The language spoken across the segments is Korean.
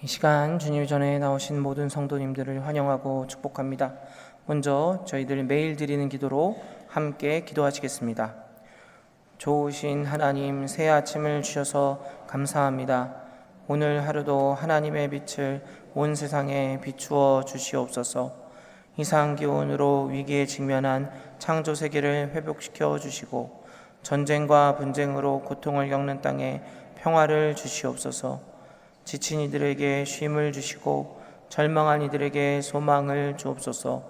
이 시간 주님 전에 나오신 모든 성도님들을 환영하고 축복합니다. 먼저 저희들 매일 드리는 기도로 함께 기도하시겠습니다. 좋으신 하나님, 새 아침을 주셔서 감사합니다. 오늘 하루도 하나님의 빛을 온 세상에 비추어 주시옵소서. 이상기온으로 위기에 직면한 창조 세계를 회복시켜 주시고 전쟁과 분쟁으로 고통을 겪는 땅에 평화를 주시옵소서. 지친 이들에게 쉼을 주시고 절망한 이들에게 소망을 주옵소서.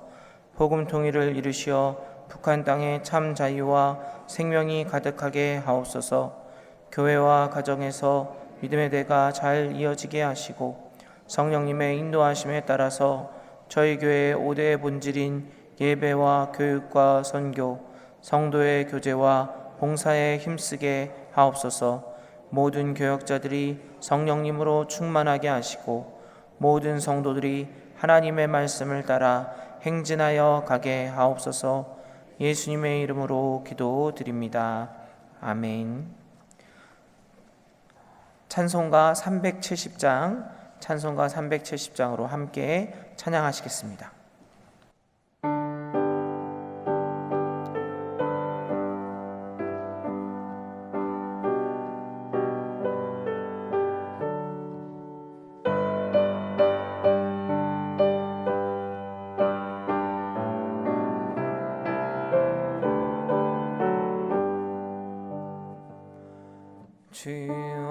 복음 통일을 이루시어 북한 땅에 참 자유와 생명이 가득하게 하옵소서. 교회와 가정에서 믿음의 대가 잘 이어지게 하시고 성령님의 인도하심에 따라서 저희 교회의 5대 본질인 예배와 교육과 선교, 성도의 교제와 봉사에 힘쓰게 하옵소서. 모든 교역자들이 성령님으로 충만하게 하시고 모든 성도들이 하나님의 말씀을 따라 행진하여 가게 하옵소서. 예수님의 이름으로 기도드립니다. 아멘. 찬송가 370장으로 함께 찬양하시겠습니다. 주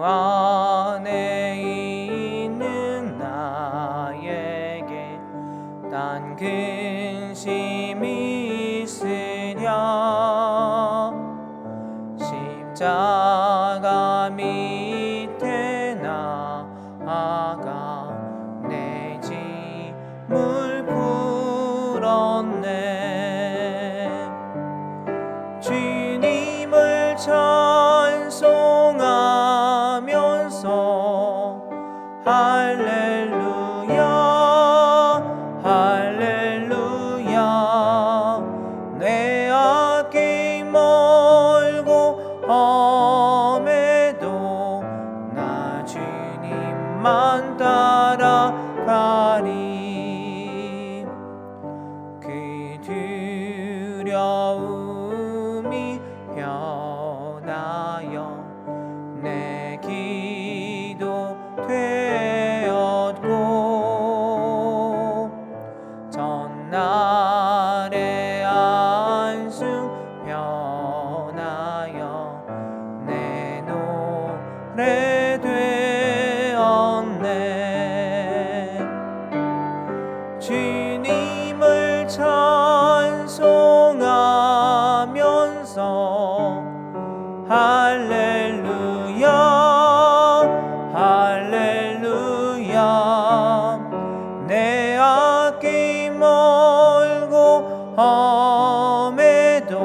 안에 있는 나에게 딴 근심이 있으랴. 십자가 밑에 나아가 내 짐을 풀었네. 주님을 찬송하면서 할렐루야 할렐루야. 내 앞길 멀고 험해도 나 주님만 따라가리. 그 두려움이 변하여 내 기도 되었고 전날의 안승 변하여 내 노래 되었네. 주님을 찬송하면서 할렐루야 할렐루야. 내 앞길 멀고 험해도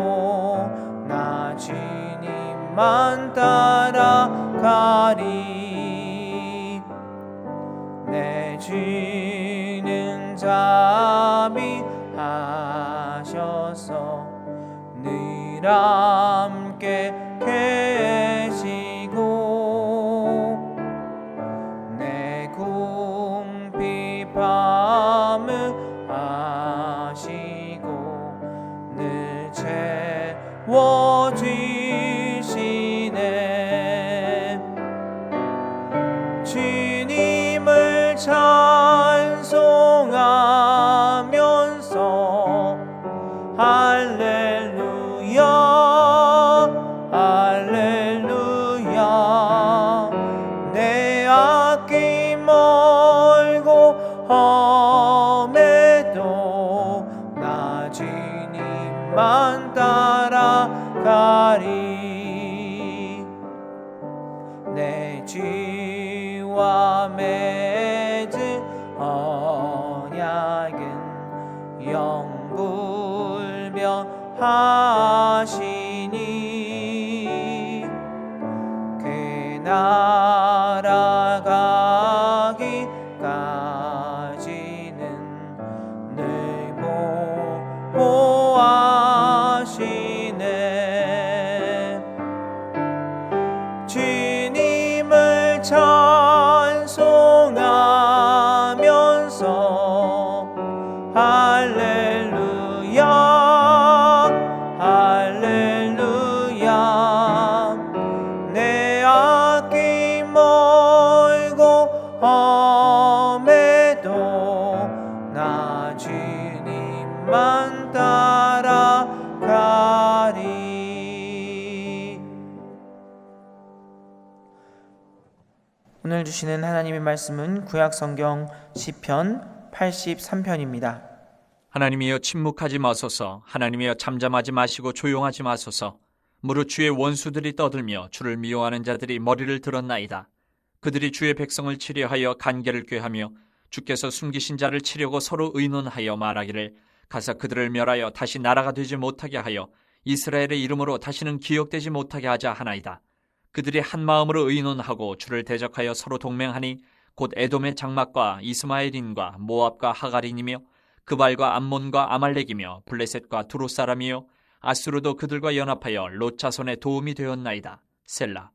나 주님만 따라가리. 내 주는 자비하셔서 늘 함께 계시고 내 궁핍함을 아시고 늘 채워주시네. 주님을 찬송하면서 할렐루야 할렐루야. 내 앞길 멀고 험해도 나 주님만 따라가리. 내 주와 맺은 언약은 영불변하시니 그 나라 가기까지는 늘 보호하시네. 주님을 찬송하 오늘 주시는 하나님의 말씀은 구약성경 시편 83편입니다. 하나님이여 침묵하지 마소서. 하나님이여 잠잠하지 마시고 조용하지 마소서. 무릇 주의 원수들이 떠들며 주를 미워하는 자들이 머리를 들었나이다. 그들이 주의 백성을 치려하여 간계를 꾀하며 주께서 숨기신 자를 치려고 서로 의논하여 말하기를 가서 그들을 멸하여 다시 나라가 되지 못하게 하여 이스라엘의 이름으로 다시는 기억되지 못하게 하자 하나이다. 그들이 한 마음으로 의논하고 주를 대적하여 서로 동맹하니 곧 에돔의 장막과 이스마엘인과 모압과 하갈인이며 그발과 암몬과 아말렉이며 블레셋과 두로 사람이요 아수르도 그들과 연합하여 롯 자손의 도움이 되었나이다. 셀라.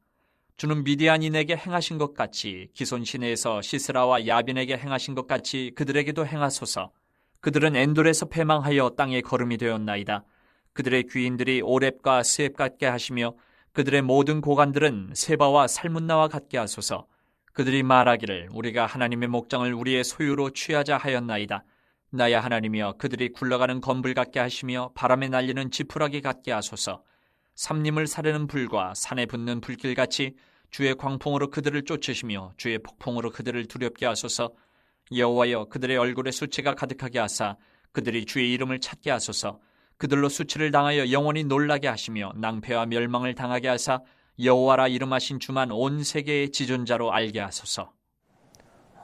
주는 미디안인에게 행하신 것 같이 기손 시내에서 시스라와 야빈에게 행하신 것 같이 그들에게도 행하소서. 그들은 엔돌에서 패망하여 땅에 거름이 되었나이다. 그들의 귀인들이 오렙과 스앱 같게 하시며 그들의 모든 고관들은 세바와 살문나와 같게 하소서. 그들이 말하기를 우리가 하나님의 목장을 우리의 소유로 취하자 하였나이다. 나야 하나님이여 그들이 굴러가는 건불 같게 하시며 바람에 날리는 지푸라기 같게 하소서. 삼림을 사르는 불과 산에 붙는 불길같이 주의 광풍으로 그들을 쫓으시며 주의 폭풍으로 그들을 두렵게 하소서. 여호와여 그들의 얼굴에 수치가 가득하게 하사 그들이 주의 이름을 찾게 하소서. 그들로 수치를 당하여 영원히 놀라게 하시며 낭패와 멸망을 당하게 하사 여호와라 이름하신 주만 온 세계의 지존자로 알게 하소서.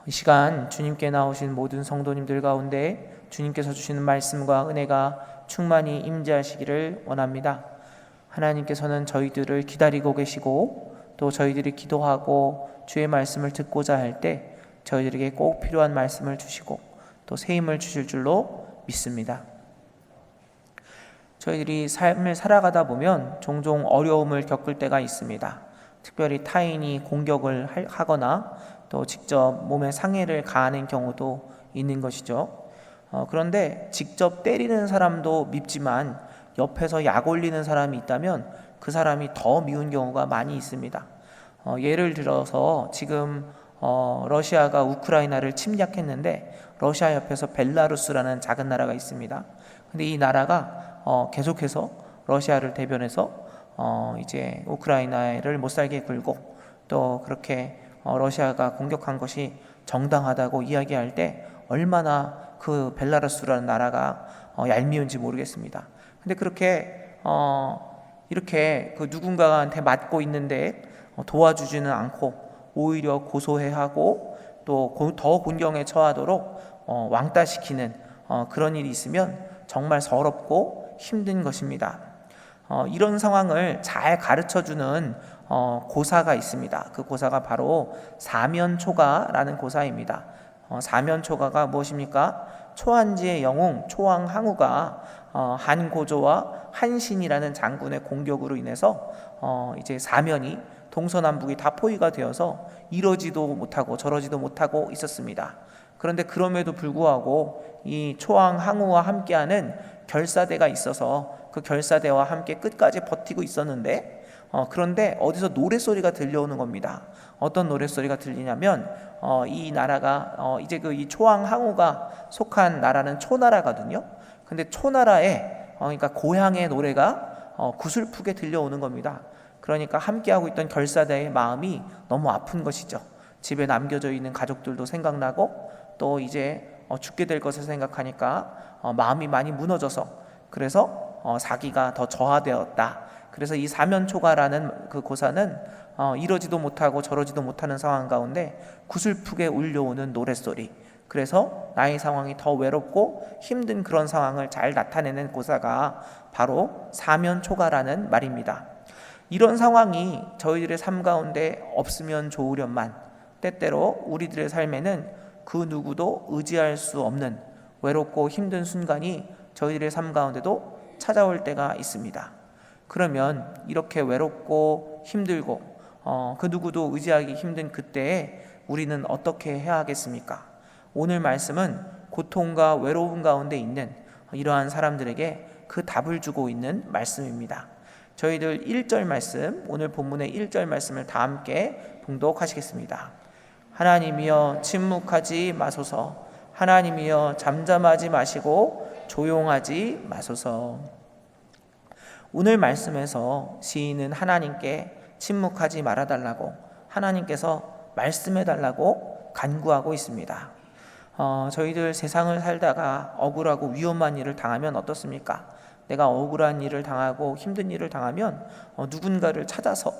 이 시간 주님께 나오신 모든 성도님들 가운데 주님께서 주시는 말씀과 은혜가 충만히 임재하시기를 원합니다. 하나님께서는 저희들을 기다리고 계시고 또 저희들이 기도하고 주의 말씀을 듣고자 할 때 저희들에게 꼭 필요한 말씀을 주시고 또 새 힘을 주실 줄로 믿습니다. 저희들이 삶을 살아가다 보면 종종 어려움을 겪을 때가 있습니다. 특별히 타인이 공격을 하거나 또 직접 몸에 상해를 가하는 경우도 있는 것이죠. 그런데 직접 때리는 사람도 밉지만 옆에서 약 올리는 사람이 있다면 그 사람이 더 미운 경우가 많이 있습니다. 예를 들어서 지금 러시아가 우크라이나를 침략했는데 러시아 옆에서 벨라루스라는 작은 나라가 있습니다. 근데 이 나라가 계속해서 러시아를 대변해서 이제 우크라이나를 못살게 굴고 또 그렇게 러시아가 공격한 것이 정당하다고 이야기할 때 얼마나 그 벨라루스라는 나라가 얄미운지 모르겠습니다. 근데 그렇게 이렇게 그 누군가한테 맞고 있는데 도와주지는 않고 오히려 고소해하고 또 더 곤경에 처하도록 왕따시키는 그런 일이 있으면 정말 서럽고 힘든 것입니다. 이런 상황을 잘 가르쳐주는 고사가 있습니다. 그 고사가 바로 사면초가라는 고사입니다. 사면초가가 무엇입니까? 초한지의 영웅 초왕항우가 한고조와 한신이라는 장군의 공격으로 인해서 이제 사면이 동서남북이 다 포위가 되어서 이러지도 못하고 저러지도 못하고 있었습니다. 그런데 그럼에도 불구하고 이 초왕항우와 함께하는 결사대가 있어서 그 결사대와 함께 끝까지 버티고 있었는데 그런데 어디서 노랫소리가 들려오는 겁니다. 어떤 노랫소리가 들리냐면 이 나라가 이제 이 초왕항우가 속한 나라는 초나라거든요. 근데 초나라에 그러니까 고향의 노래가 구슬프게 들려오는 겁니다. 그러니까 함께하고 있던 결사대의 마음이 너무 아픈 것이죠. 집에 남겨져 있는 가족들도 생각나고 또 이제 죽게 될 것을 생각하니까 마음이 많이 무너져서 그래서 사기가 더 저하되었다. 그래서 이 사면초가라는 그 고사는 이러지도 못하고 저러지도 못하는 상황 가운데 구슬프게 울려오는 노랫소리, 그래서 나의 상황이 더 외롭고 힘든 그런 상황을 잘 나타내는 고사가 바로 사면초가라는 말입니다. 이런 상황이 저희들의 삶 가운데 없으면 좋으련만 때때로 우리들의 삶에는 그 누구도 의지할 수 없는 외롭고 힘든 순간이 저희들의 삶 가운데도 찾아올 때가 있습니다. 그러면 이렇게 외롭고 힘들고 그 누구도 의지하기 힘든 그때에 우리는 어떻게 해야 하겠습니까? 오늘 말씀은 고통과 외로움 가운데 있는 이러한 사람들에게 그 답을 주고 있는 말씀입니다. 저희들 1절 말씀, 오늘 본문의 1절 말씀을 다 함께 봉독하시겠습니다. 하나님이여 침묵하지 마소서. 하나님이여 잠잠하지 마시고 조용하지 마소서. 오늘 말씀에서 시인은 하나님께 침묵하지 말아달라고, 하나님께서 말씀해 달라고 간구하고 있습니다. 저희들 세상을 살다가 억울하고 위험한 일을 당하면 어떻습니까? 내가 억울한 일을 당하고 힘든 일을 당하면 누군가를 찾아서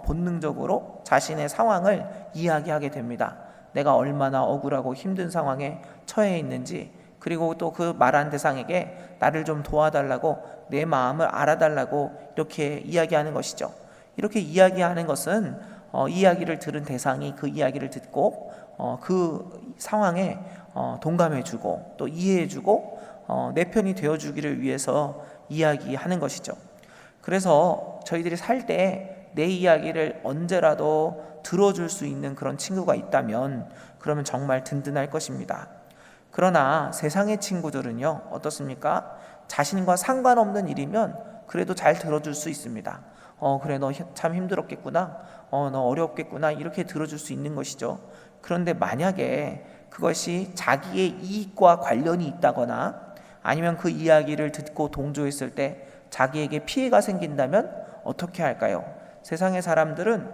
본능적으로 자신의 상황을 이야기하게 됩니다. 내가 얼마나 억울하고 힘든 상황에 처해 있는지, 그리고 또 그 말한 대상에게 나를 좀 도와달라고, 내 마음을 알아달라고 이렇게 이야기하는 것이죠. 이렇게 이야기하는 것은 이야기를 들은 대상이 그 이야기를 듣고 그 상황에 동감해주고 또 이해해주고 내 편이 되어주기를 위해서 이야기하는 것이죠. 그래서 저희들이 살 때 내 이야기를 언제라도 들어줄 수 있는 그런 친구가 있다면 그러면 정말 든든할 것입니다. 그러나 세상의 친구들은요, 어떻습니까? 자신과 상관없는 일이면 그래도 잘 들어줄 수 있습니다. 그래, 너 참 힘들었겠구나, 너 어렵겠구나, 이렇게 들어줄 수 있는 것이죠. 그런데 만약에 그것이 자기의 이익과 관련이 있다거나 아니면 그 이야기를 듣고 동조했을 때 자기에게 피해가 생긴다면 어떻게 할까요? 세상의 사람들은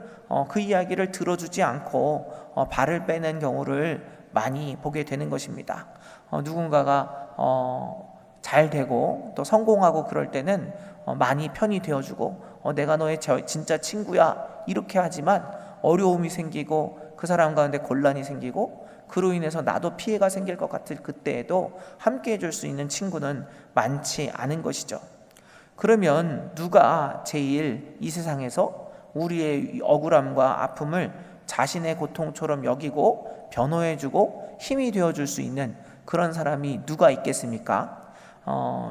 그 이야기를 들어주지 않고 발을 빼는 경우를 많이 보게 되는 것입니다. 누군가가 잘 되고 또 성공하고 그럴 때는 많이 편이 되어주고 내가 너의 진짜 친구야 이렇게 하지만 어려움이 생기고 그 사람 가운데 곤란이 생기고 그로 인해서 나도 피해가 생길 것 같을 그때에도 함께 해줄 수 있는 친구는 많지 않은 것이죠. 그러면 누가 제일 이 세상에서 우리의 억울함과 아픔을 자신의 고통처럼 여기고 변호해주고 힘이 되어줄 수 있는 그런 사람이 누가 있겠습니까?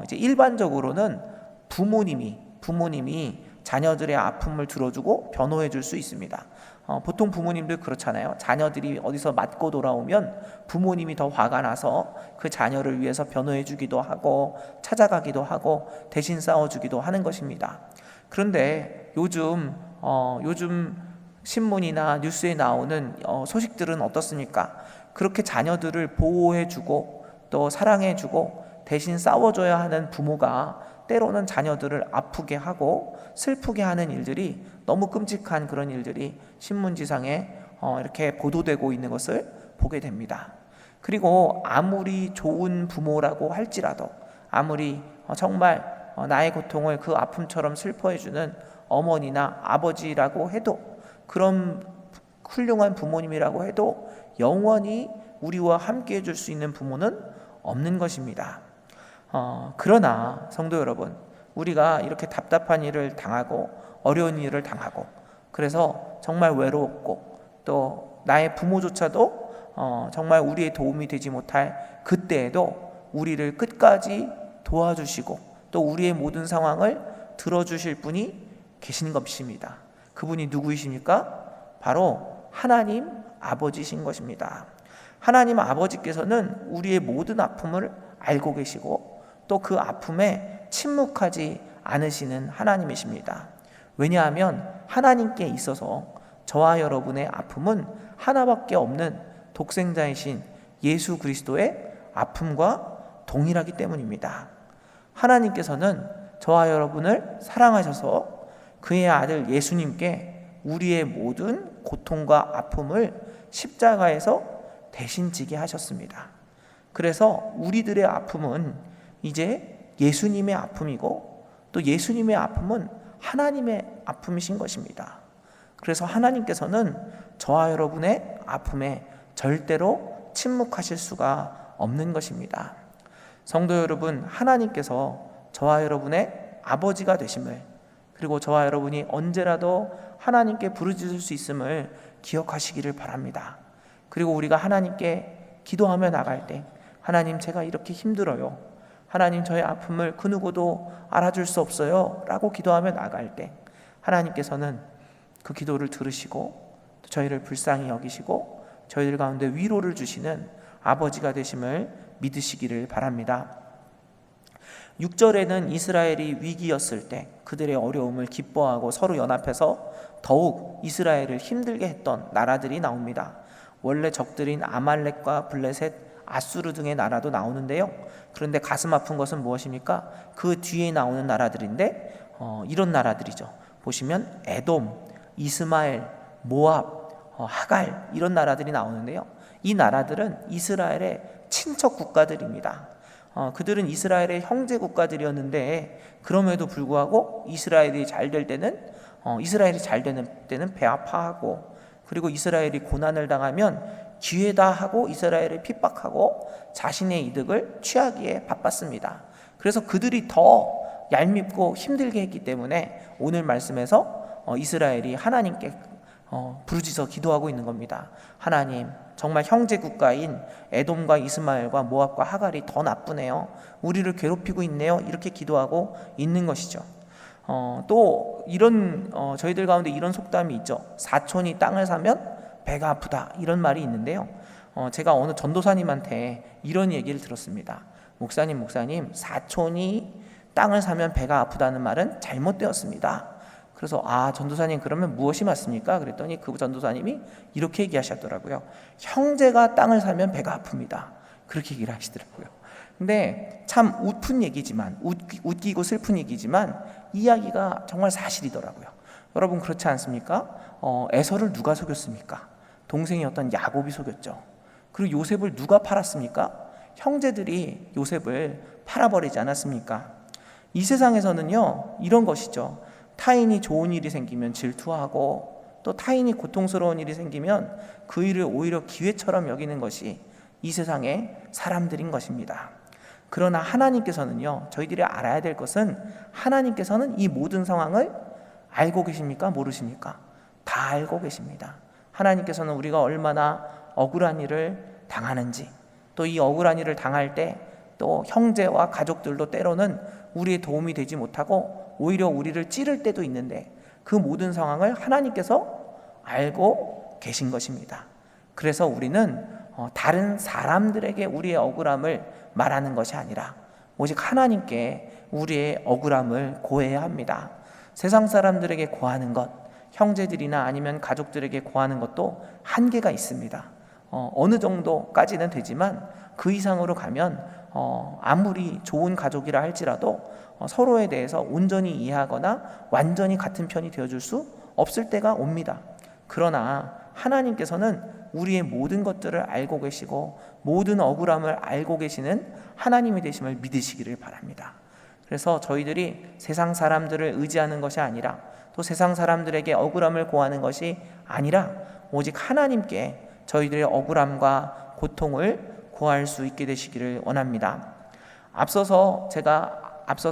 이제 일반적으로는 부모님이 자녀들의 아픔을 들어주고 변호해줄 수 있습니다. 보통 부모님들 그렇잖아요. 자녀들이 어디서 맞고 돌아오면 부모님이 더 화가 나서 그 자녀를 위해서 변호해주기도 하고 찾아가기도 하고 대신 싸워주기도 하는 것입니다. 그런데 요즘 신문이나 뉴스에 나오는 소식들은 어떻습니까? 그렇게 자녀들을 보호해주고 또 사랑해주고 대신 싸워줘야 하는 부모가 때로는 자녀들을 아프게 하고 슬프게 하는 일들이, 너무 끔찍한 그런 일들이 신문지상에 이렇게 보도되고 있는 것을 보게 됩니다. 그리고 아무리 좋은 부모라고 할지라도, 아무리 정말 나의 고통을 그 아픔처럼 슬퍼해주는 어머니나 아버지라고 해도, 그런 훌륭한 부모님이라고 해도 영원히 우리와 함께 해줄 수 있는 부모는 없는 것입니다. 그러나 성도 여러분, 우리가 이렇게 답답한 일을 당하고 어려운 일을 당하고 그래서 정말 외롭고 또 나의 부모조차도 정말 우리의 도움이 되지 못할 그때에도 우리를 끝까지 도와주시고 또 우리의 모든 상황을 들어주실 분이 계신 것입니다. 그분이 누구이십니까? 바로 하나님 아버지신 것입니다. 하나님 아버지께서는 우리의 모든 아픔을 알고 계시고 또 그 아픔에 침묵하지 않으시는 하나님이십니다. 왜냐하면 하나님께 있어서 저와 여러분의 아픔은 하나밖에 없는 독생자이신 예수 그리스도의 아픔과 동일하기 때문입니다. 하나님께서는 저와 여러분을 사랑하셔서 그의 아들 예수님께 우리의 모든 고통과 아픔을 십자가에서 대신 지게 하셨습니다. 그래서 우리들의 아픔은 이제 예수님의 아픔이고 또 예수님의 아픔은 하나님의 아픔이신 것입니다. 그래서 하나님께서는 저와 여러분의 아픔에 절대로 침묵하실 수가 없는 것입니다. 성도 여러분, 하나님께서 저와 여러분의 아버지가 되심을, 그리고 저와 여러분이 언제라도 하나님께 부르짖을 수 있음을 기억하시기를 바랍니다. 그리고 우리가 하나님께 기도하며 나갈 때, 하나님 제가 이렇게 힘들어요, 하나님 저의 아픔을 그 누구도 알아줄 수 없어요 라고 기도하며 나갈 때 하나님께서는 그 기도를 들으시고 또 저희를 불쌍히 여기시고 저희들 가운데 위로를 주시는 아버지가 되심을 믿으시기를 바랍니다. 6절에는 이스라엘이 위기였을 때 그들의 어려움을 기뻐하고 서로 연합해서 더욱 이스라엘을 힘들게 했던 나라들이 나옵니다. 원래 적들인 아말렉과 블레셋, 아수르 등의 나라도 나오는데요. 그런데 가슴 아픈 것은 무엇입니까? 그 뒤에 나오는 나라들인데 이런 나라들이죠. 보시면 에돔, 이스마엘, 모압, 하갈 이런 나라들이 나오는데요. 이 나라들은 이스라엘의 친척 국가들입니다. 그들은 이스라엘의 형제 국가들이었는데 그럼에도 불구하고 이스라엘이 잘 되는 때는 배아파하고, 그리고 이스라엘이 고난을 당하면 기회다 하고 이스라엘을 핍박하고 자신의 이득을 취하기에 바빴습니다. 그래서 그들이 더 얄밉고 힘들게 했기 때문에 오늘 말씀에서 이스라엘이 하나님께 부르짖어 기도하고 있는 겁니다. 하나님, 정말 형제 국가인 에돔과 이스마엘과 모압과 하갈이 더 나쁘네요. 우리를 괴롭히고 있네요. 이렇게 기도하고 있는 것이죠. 또 이런 저희들 가운데 이런 속담이 있죠. 사촌이 땅을 사면 배가 아프다, 이런 말이 있는데요. 제가 어느 전도사님한테 이런 얘기를 들었습니다. 목사님, 사촌이 땅을 사면 배가 아프다는 말은 잘못되었습니다. 그래서 전도사님, 그러면 무엇이 맞습니까? 그랬더니 그 전도사님이 이렇게 얘기하셨더라고요. 형제가 땅을 사면 배가 아픕니다. 그렇게 얘기를 하시더라고요. 근데 참 웃기고 슬픈 얘기지만 이야기가 정말 사실이더라고요. 여러분, 그렇지 않습니까? 에서를 누가 속였습니까? 동생이었던 야곱이 속였죠. 그리고 요셉을 누가 팔았습니까? 형제들이 요셉을 팔아버리지 않았습니까? 이 세상에서는요, 이런 것이죠. 타인이 좋은 일이 생기면 질투하고, 또 타인이 고통스러운 일이 생기면 그 일을 오히려 기회처럼 여기는 것이 이 세상의 사람들인 것입니다. 그러나 하나님께서는요, 저희들이 알아야 될 것은 하나님께서는 이 모든 상황을 알고 계십니까? 모르십니까? 다 알고 계십니다. 하나님께서는 우리가 얼마나 억울한 일을 당하는지, 또 이 억울한 일을 당할 때 또 형제와 가족들도 때로는 우리의 도움이 되지 못하고 오히려 우리를 찌를 때도 있는데 그 모든 상황을 하나님께서 알고 계신 것입니다. 그래서 우리는 다른 사람들에게 우리의 억울함을 말하는 것이 아니라 오직 하나님께 우리의 억울함을 고해야 합니다. 세상 사람들에게 고하는 것, 형제들이나 아니면 가족들에게 고하는 것도 한계가 있습니다. 어느 정도까지는 되지만 그 이상으로 가면 아무리 좋은 가족이라 할지라도 서로에 대해서 온전히 이해하거나 완전히 같은 편이 되어줄 수 없을 때가 옵니다. 그러나 하나님께서는 우리의 모든 것들을 알고 계시고 모든 억울함을 알고 계시는 하나님이 되심을 믿으시기를 바랍니다. 그래서 저희들이 세상 사람들을 의지하는 것이 아니라, 또 세상 사람들에게 억울함을 고하는 것이 아니라 오직 하나님께 저희들의 억울함과 고통을 고할 수 있게 되시기를 원합니다. 앞서서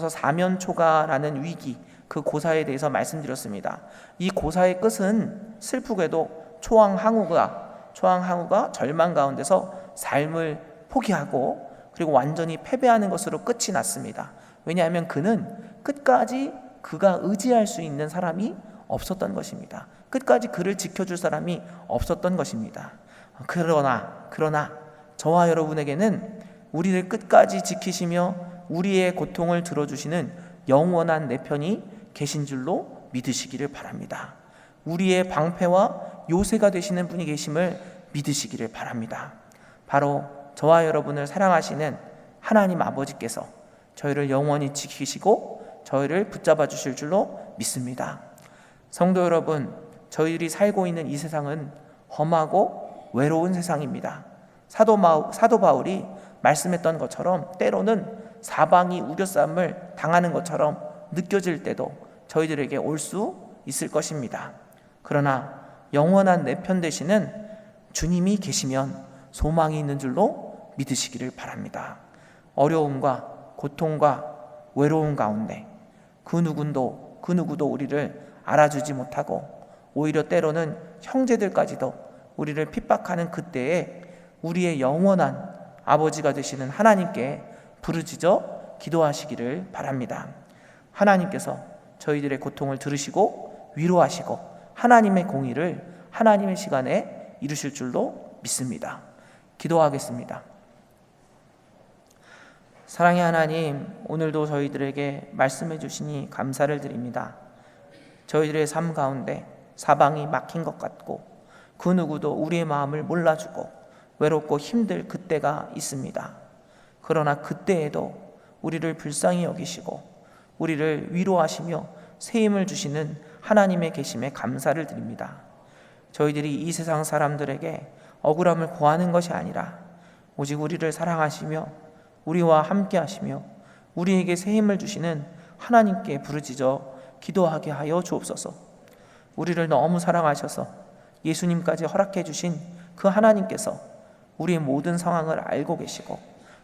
사면초가라는 위기, 그 고사에 대해서 말씀드렸습니다. 이 고사의 끝은 슬프게도 초왕항우가 절망 가운데서 삶을 포기하고 그리고 완전히 패배하는 것으로 끝이 났습니다. 왜냐하면 그는 끝까지 그가 의지할 수 있는 사람이 없었던 것입니다. 끝까지 그를 지켜줄 사람이 없었던 것입니다. 그러나 저와 여러분에게는 우리를 끝까지 지키시며 우리의 고통을 들어주시는 영원한 내 편이 계신 줄로 믿으시기를 바랍니다. 우리의 방패와 요새가 되시는 분이 계심을 믿으시기를 바랍니다. 바로 저와 여러분을 사랑하시는 하나님 아버지께서 저희를 영원히 지키시고 저희를 붙잡아 주실 줄로 믿습니다. 성도 여러분, 저희들이 살고 있는 이 세상은 험하고 외로운 세상입니다. 사도 바울이 말씀했던 것처럼 때로는 사방이 우겨쌈을 당하는 것처럼 느껴질 때도 저희들에게 올 수 있을 것입니다. 그러나 영원한 내 편 되시는 주님이 계시면 소망이 있는 줄로 믿으시기를 바랍니다. 어려움과 고통과 외로움 가운데 그 누구도 우리를 알아주지 못하고 오히려 때로는 형제들까지도 우리를 핍박하는 그때에 우리의 영원한 아버지가 되시는 하나님께 부르짖어 기도하시기를 바랍니다. 하나님께서 저희들의 고통을 들으시고 위로하시고 하나님의 공의를 하나님의 시간에 이루실 줄로 믿습니다. 기도하겠습니다. 사랑의 하나님, 오늘도 저희들에게 말씀해 주시니 감사를 드립니다. 저희들의 삶 가운데 사방이 막힌 것 같고 그 누구도 우리의 마음을 몰라주고 외롭고 힘들 그때가 있습니다. 그러나 그때에도 우리를 불쌍히 여기시고 우리를 위로하시며 새 힘을 주시는 하나님의 계심에 감사를 드립니다. 저희들이 이 세상 사람들에게 억울함을 고하는 것이 아니라 오직 우리를 사랑하시며 우리와 함께 하시며 우리에게 새 힘을 주시는 하나님께 부르짖어 기도하게 하여 주옵소서. 우리를 너무 사랑하셔서 예수님까지 허락해 주신 그 하나님께서 우리의 모든 상황을 알고 계시고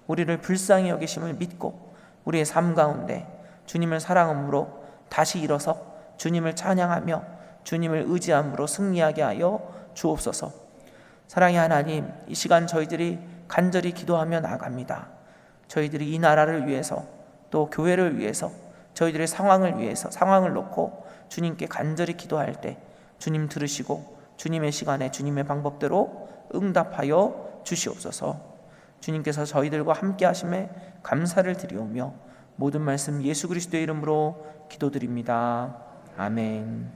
우리를 불쌍히 여기심을 믿고 우리의 삶 가운데 주님을 사랑함으로 다시 일어서 주님을 찬양하며 주님을 의지함으로 승리하게 하여 주옵소서. 사랑의 하나님, 이 시간 저희들이 간절히 기도하며 나갑니다. 저희들이 이 나라를 위해서 또 교회를 위해서 저희들의 상황을 위해서 상황을 놓고 주님께 간절히 기도할 때 주님 들으시고 주님의 시간에 주님의 방법대로 응답하여 주시옵소서. 주님께서 저희들과 함께 하심에 감사를 드리오며 모든 말씀 예수 그리스도의 이름으로 기도드립니다. 아멘.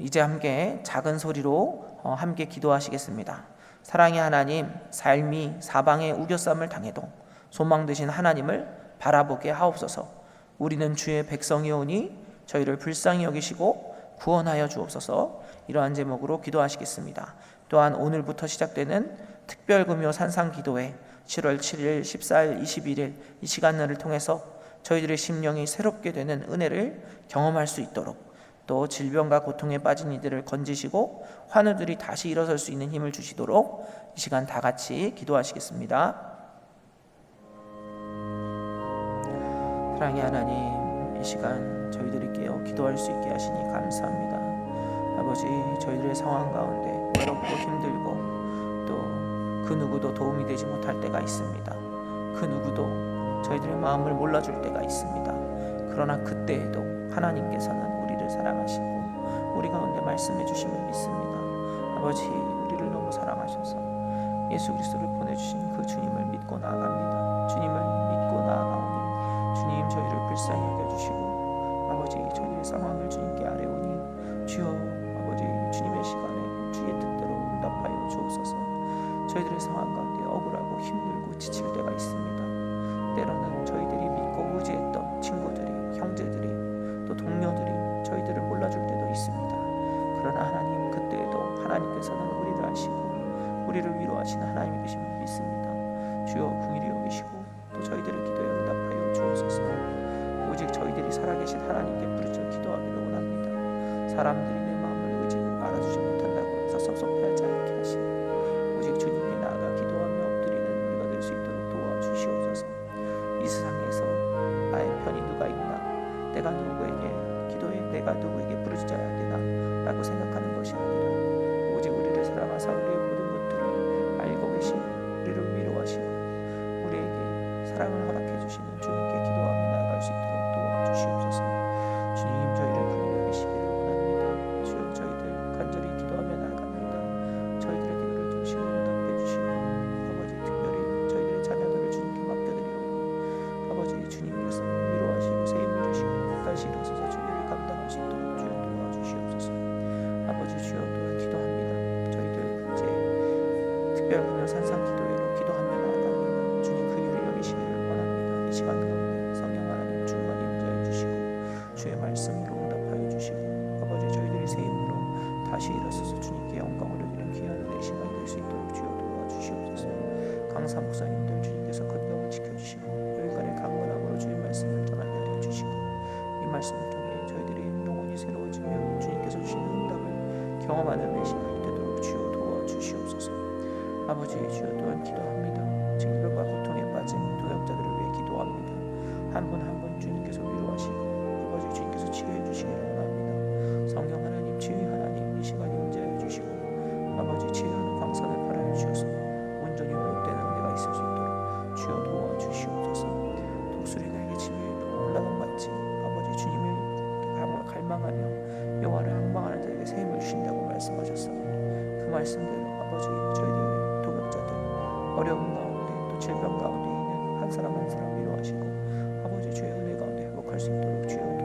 이제 함께 작은 소리로 함께 기도하시겠습니다. 사랑의 하나님, 삶이 사방에 우겨쌈을 당해도 소망 되신 하나님을 바라보게 하옵소서. 우리는 주의 백성이오니 저희를 불쌍히 여기시고 구원하여 주옵소서. 이러한 제목으로 기도하시겠습니다. 또한 오늘부터 시작되는 특별금요 산상기도회 7월 7일, 14일, 21일 이 시간들을 통해서 저희들의 심령이 새롭게 되는 은혜를 경험할 수 있도록 또 질병과 고통에 빠진 이들을 건지시고 환우들이 다시 일어설 수 있는 힘을 주시도록 이 시간 다 같이 기도하시겠습니다. 사랑의 하나님, 이 시간 저희들이 깨어 기도할 수 있게 하시니 감사합니다. 아버지, 저희들의 상황 가운데 외롭고 힘들고 또 그 누구도 도움이 되지 못할 때가 있습니다. 그 누구도 저희들의 마음을 몰라줄 때가 있습니다. 그러나 그때에도 하나님께서는 우리를 사랑하시고 우리 가운데 말씀해 주심을 믿습니다. 아버지, 우리를 너무 사랑하셔서 예수 그리스도를 보내주신 그 주님을 믿고 나아갑니다. 주님을 믿고 나아가오니 주님 저희를 불쌍히 여겨주시고 아버지 저희의 상황을 주님께 아뢰오니 주여 아버지 주님의 시간에 주의 뜻대로 응답하여 주옵소서. 저희들의 상황 가운데 억울하고 힘들고 지칠 때가 있습니다. 때로는 저희들이 믿고 의지했던 친구들이, 형제들이, 또 동료들이 저희들을 몰라줄 때도 있습니다. 그러나 하나님, 그때에도 하나님께서는 우리를 아시고 우리를 위로하시는 하나님이 계심을 믿습니다. 주여 긍휼히 여기시고 또 저희들의 기도에 응답하여 주옵소서. 오직 저희들이 살아계신 하나님께 부르짖어 기도하기를 원합니다. 사람들이 내 마음을 알아주지 못한다고 해서 섭섭해하지 않게 하시고 오직 주님께 나아가 기도하며 엎드리는 우리가 될 수 있도록 도와주시옵소서. 이 세상에서 나의 편이 누가 있나, 내가 누구에게 기도해 내가 누구에게 부르짖어야 되나 라고 생각하는 것이 아니라 오직 우리를 사랑하사 우리의 모든 것들을 알고 계시고 우리를 위로하시고 우리에게 사랑을 허락해 주시는 주님께 기도하며 나아갈 수 있도록 도와주시옵소서. 주님, 저희를 긍휼히 여기시기를 원합니다. 주여, 저희들 간절히 기도하며 나아갑니다. 저희들의 기도를 들으시고 응답해 주시고 아버지, 특별히 저희들의 자녀들을 주님께 맡겨드리오니 아버지 주님께서 위로하시고 새 힘을 주시고 다시 일어서서 주님을 감당할 수 있도록 주여 도와주시옵소서. 아버지 주여, 또한 기도합니다. 저희들 이제 특별금요 산상기도회로 기도하며 나아갑니다. 주님 긍휼히 여기시기를 원합니다. 이 시간 가운데 성령 하나님 충만히 임재해 주시고 주의 말씀으로 응답하여 주시고 아버지 저희들이 새 힘으로 다시 일어서서 주님께 영광을 드리는 귀한 은혜의 시간이 될 수 있도록 주여 도와주시옵소서. 강사 목사님들 주님께서 건강을 지켜주시고 열간의 강건함으로 주의 말씀을 전하게 하여 주시고 이 말씀을 통해 저희들이 영혼이 새로워지며 주님께서 주시는 응답을 경험하는 내 시간이 되도록 주여 도와주시옵소서. 아버지 주여, 또한 기도합니다. 질병과 고통에 빠진 동역자들을 위해 기도합니다. 한 분 한 분 주님께서 위로하시고 아버지 주님께서 치유해 주시기를 원합니다. 성령 하나님, 치유 하나님, 이 시간에 임재해 주시고 아버지 치유하는 광선을 발하여 주셔서 온전히 회복되는 은혜가 있을 수 있도록 주여 도와주시옵소서. 독수리 날개 치며 올라간 같이 아버지 주님을 갈망하며 여호와를 항망하는 자에게 새 힘을 주신다고 말씀하셨사오니 그 말씀대로 아버지 저희들 동역자들 어려운 가운데 또 질병 가운데 있는 한 사람 한 사람 위로하시고 아버지 주의 은혜 가운데 회복할 수 있도록 주여